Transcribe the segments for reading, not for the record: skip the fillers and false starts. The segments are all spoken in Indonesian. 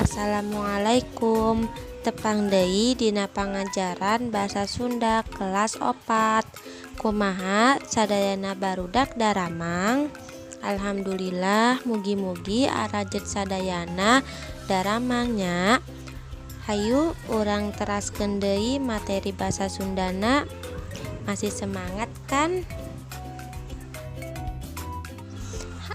Assalamualaikum. Tepang deui dina pangajaran basa Sunda kelas 4. Kumaha sadayana barudak daramang? Alhamdulillah, mugi-mugi arajet sadayana daramangnya. Hayu urang teraskeun deui materi basa Sundana. Masih semangat kan?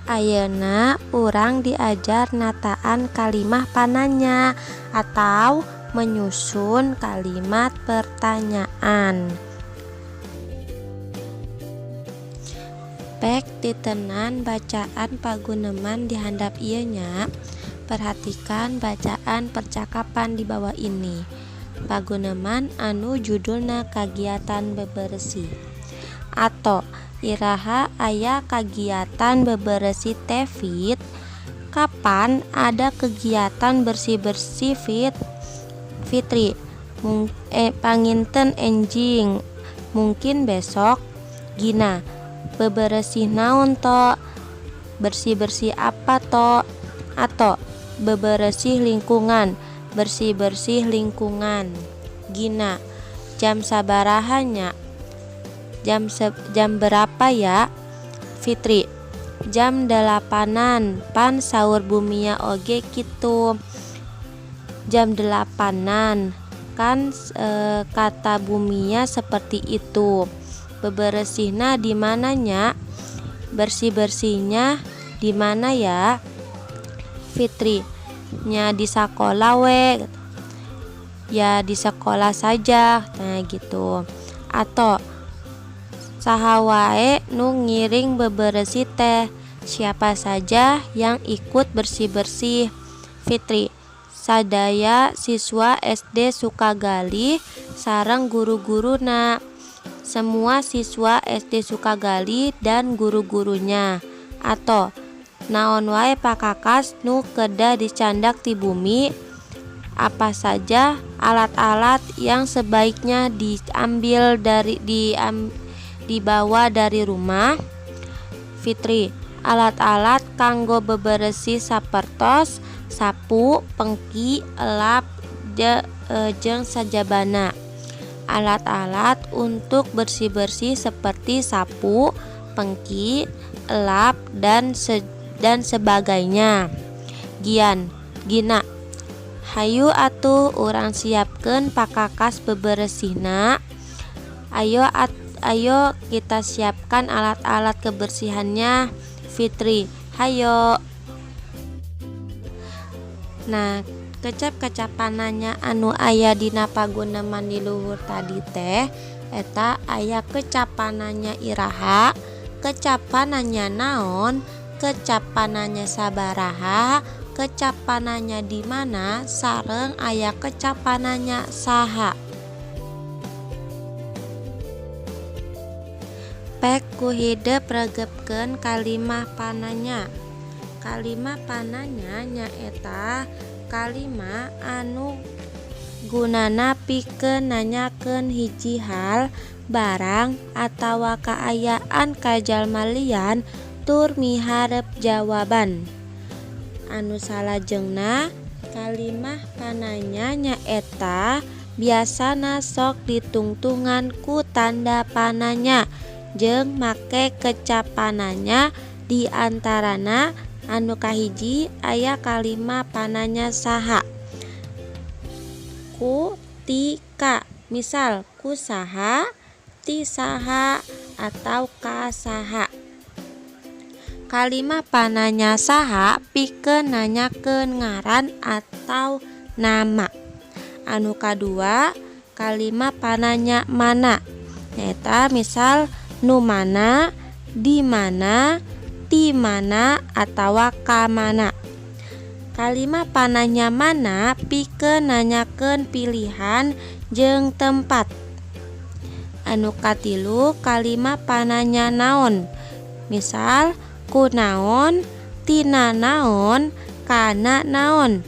Ayeuna urang diajar nataan kalimah pananya atau menyusun kalimat pertanyaan. Pek titenan bacaan paguneman di handap ieu nya. Perhatikan bacaan percakapan di bawah ini. Paguneman anu judulna kagiatan bebersih. Atau iraha aya kagiatan bebersih teh Fit? Kapan ada kegiatan bersih-bersih Fitri? Panginten enjing. Mungkin besok. Gina, bebersih naon to? Bersih-bersih apa to? Atau bebersih lingkungan. Bersih-bersih lingkungan. Gina, jam sabaraha? Jam berapa ya? Fitri, jam 8-an. Pan saur Bumia oge kitu. Jam 8-an. Kan kata Bumia seperti itu. Bebersihna di mananya? Bersih-bersihnya di mana ya? Fitri, nya di sekolah we. Ya di sekolah saja. Nah gitu. Atau saha wae nu ngiring bebersih teh? Siapa saja yang ikut bersih-bersih? Fitri, sadaya siswa SD Sukagali sareng guru-guruna. Semua siswa SD Sukagali dan guru-gurunya. Atau naon wae pakakas nu kedah dicandak ti bumi? Apa saja alat-alat yang sebaiknya dibawa dari rumah? Fitri, alat-alat kanggo bebersih sapertos sapu, pengki, elap, jeung sajabana. Alat-alat untuk bersih-bersih seperti sapu, pengki, elap, dan sebagainya. Gina, hayu atuh urang siapkeun pakakas bebersihna. Ayo kita siapkan alat-alat kebersihannya. Fitri, hayo. Nah, kecap-kecapananya anu aya dina paguneman di luhur tadi teh eta aya kecapananya iraha, kecapananya naon, kecapananya sabaraha, kecapananya di mana, sareng aya kecapananya saha. Pek ku hidep regepkeun kalimah pananya. Kalimah pananya nyaeta kalimah anu gunana pikeun nanyakeun hiji hal, barang, atawa kaayaan ka jalma lian tur miharep jawaban. Anu salajengna kalimah pananya nyaeta biasana sok ditungtungan ku tanda pananya jeung make kecapananya. Di antarana anu kahiji aya kalimah pananya saha. Ku, ti, ka. Misal ku saha, ti saha, atau ka saha. Kalimah pananya saha pikeun nanyakeun ngaran atau nama. Anu kadua kalimah pananya mana. Eta misal nu mana, di mana, ti mana, atawa ka mana. Kalimah pananya mana pikeun nanyakeun pilihan jeung tempat. Anu katilu kalimah pananya naon. Misal ku naon, tina naon, kana naon.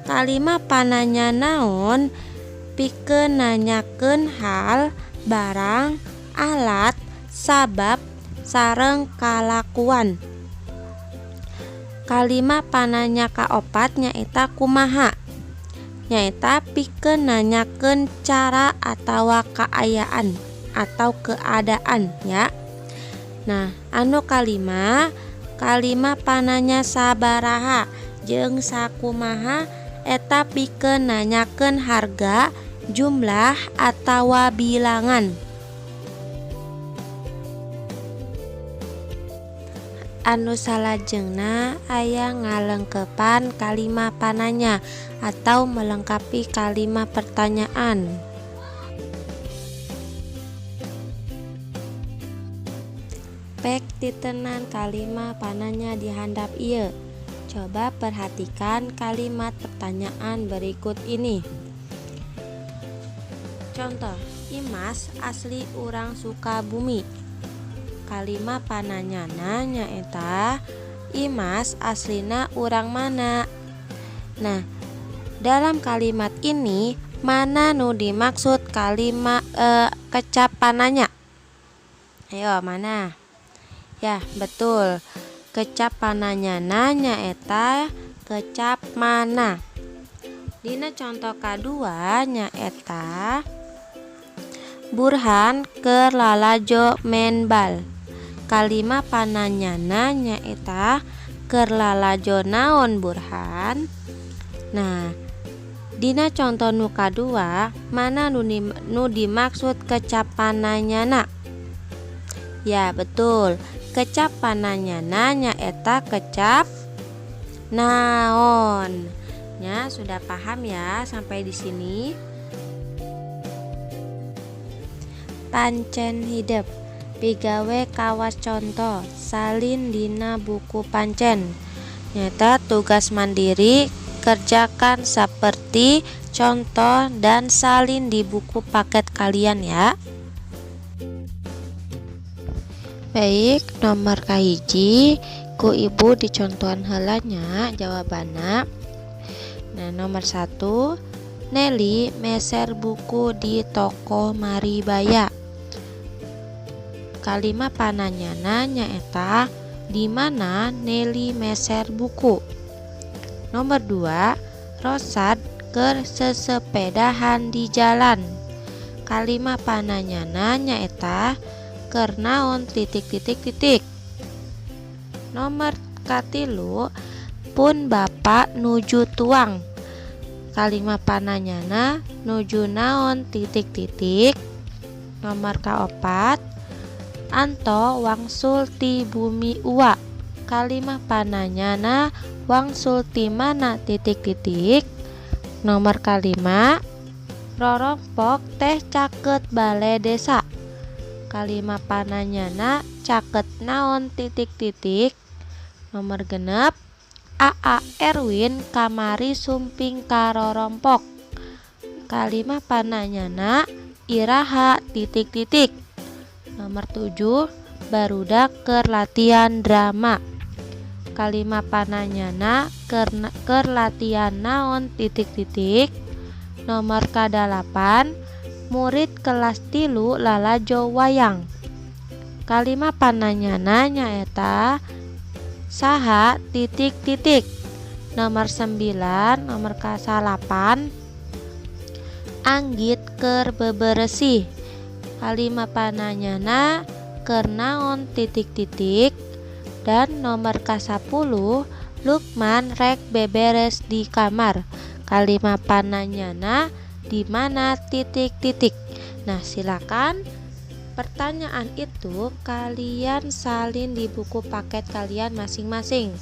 Kalimah pananya naon pikeun nanyakeun hal, barang, alat, sabab, sareng kalakuan. Kalimat pananya kaopat nyaeta kumaha. Nyaeta pikeun nanyakeun cara atawa kaayaan atau keadaan ya. Nah, anu kalima pananya sabaraha jeung sakumaha eta pikeun nanyakeun harga, jumlah atawa bilangan. Anu salajengna aya ngalengkepan kalimat pananya atau melengkapi kalimat pertanyaan. Pek titenan kalimat pananya di handap ieu. Coba perhatikan kalimat pertanyaan berikut ini. Contoh, Imas asli urang Sukabumi. Kalimat pananyana nyaeta Imas aslina urang mana. Nah, dalam kalimat ini mana nu dimaksud kalimat kecap pananya? Ayo, mana? Ya, betul. Kecap pananyana nyaeta kecap mana. Dina contoh kadua nyaeta Burhan keur lalajo main bal. Kalimat pananyana nyaeta keur lalajo naon Burhan. Nah, dina contoh nu kadua mana nu dimaksud kecap pananyana? Ya, betul. Kecap pananyana nyaeta kecap naon. Ya, sudah paham ya sampai di sini? Pancen hidup. Pigawe kawas contoh salin dina buku pancen. Nyata tugas mandiri kerjakan seperti contoh dan salin di buku paket kalian ya. Baik, nomor kahiji ku ibu dicontohan heulanya jawabanna. Nah, nomor 1 Nelly meser buku di toko Maribaya. Kalimat pananyana nyaeta di mana Nelly meser buku. Nomor 2 Rosad keur sesepedahan di jalan. Kalimat pananyana nyaeta keur naon titik. Nomor katilu pun bapak nuju tuang. Kalimat pananyana nuju naon titik. Nomor kaopat Anto wangsul ti bumi uwa. Kalimat pananyana wangsul ti mana titik. Nomor kalima rorompok teh caket bale desa. Kalimat pananyana caket naon titik. Nomor genep Aa Erwin kamari sumping karorompok. Kalimat pananyana iraha titik. Nomor 7 barudak keur latihan drama. Kalimat pananyana keur latihan naon titik. Nomor kadalapan murid kelas 3 lalajo wayang. Kalimat pananyana nyaeta saha titik. Nomor 9 nomor kasalapan Anggit keur beberesih. Kalimat pananyana keur naon titik. Dan nomor ka-10 Lukman rek beberes di kamar. Kalimat pananyana di mana titik. Nah, silakan pertanyaan itu kalian salin di buku paket kalian masing-masing.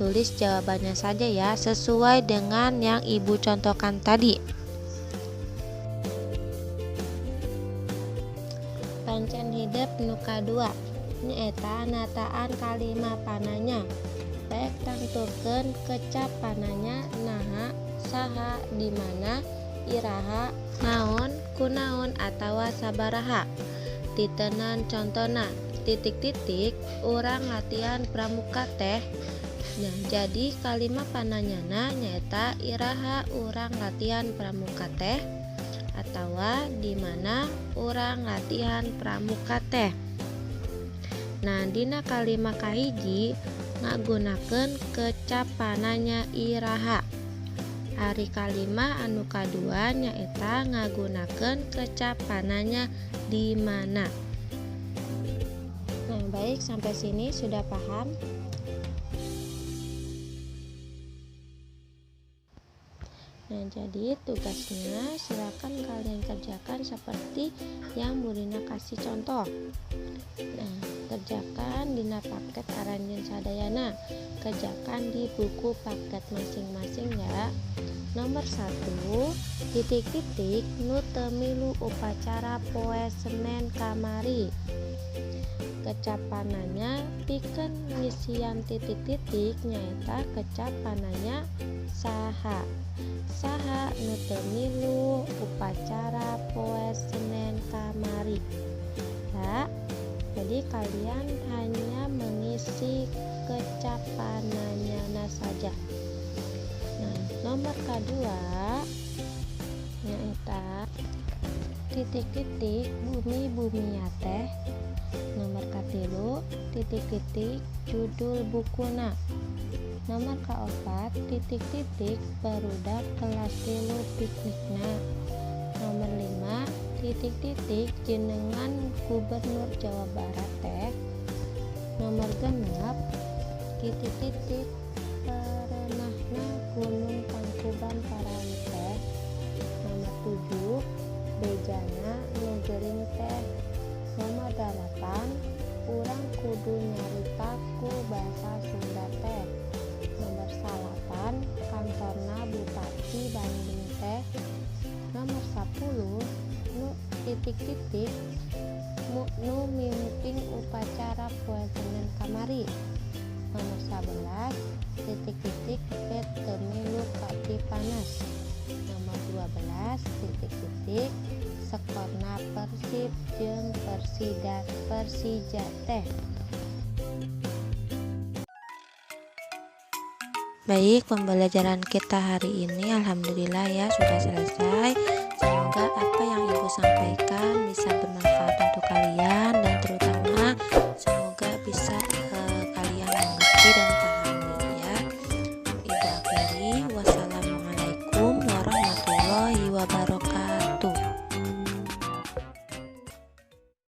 Tulis jawabannya saja ya sesuai dengan yang ibu contohkan tadi. Pancen hidup nu kadua nyaeta nataan kalimat pananya. Baik tangtukeun kecap pananya naha, saha, di mana, iraha, naon, kunaon atawa sabaraha. Titenan contona titik urang latihan pramuka teh. Nah, jadi kalimat pananyana nyaeta iraha urang latihan pramuka teh atawa di mana urang latihan pramuka teh. Nah, dina kalimat kahiji ngagunakeun kecapananya iraha. Ari kalima anu kadua nyaeta ngagunakeun kecapananya di mana. Nah, baik, sampai sini sudah paham? Nah, jadi tugasnya silakan kalian kerjakan seperti yang Bu Rina kasih contoh. Nah, kerjakan dina paket aranjeun sadayana. Kerjakan di buku paket masing-masing ya. Nomor 1, titik-titik nu teu milu upacara poe Senen kamari. Kecapananya pikeun ngisian titik-titik nyaeta kecapananya saha. Saha nu teu milu upacara poe Senen kamari. Ya, jadi kalian hanya mengisi kecapananya saja. Nah, nomor kedua nyaeta titik-titik bumi teh. Nomor katilu titik-titik judul bukuna. Nomor kaopat titik-titik barudak kelas 3 piknikna. Nomor 5 titik-titik jenengan Gubernur Jawa Barat teh. Nomor 6 titik-titik perenahna Gunung Tangkuban Parahu teh. Nomor 7 bejana nu gering teh. Nomor 8 urang kudu nyarita ku basa Sunda teh. Nomor 8 kantorna Bupati Bandung teh. Nomor 10 nu titik-titik nu mimpin upacara poe Senen kamari. Nomor 11 titik-titik bet teu milu panas. Nomor 12 titik-titik skorna Persib jeung Persija teh. Baik, pembelajaran kita hari ini alhamdulillah ya sudah selesai. Semoga apa yang Ibu sampaikan bisa bermanfaat untuk kalian dan terutama semoga bisa kalian mengerti dan pahami ya. Ibu akhiri, wassalamualaikum warahmatullahi wabarakatuh.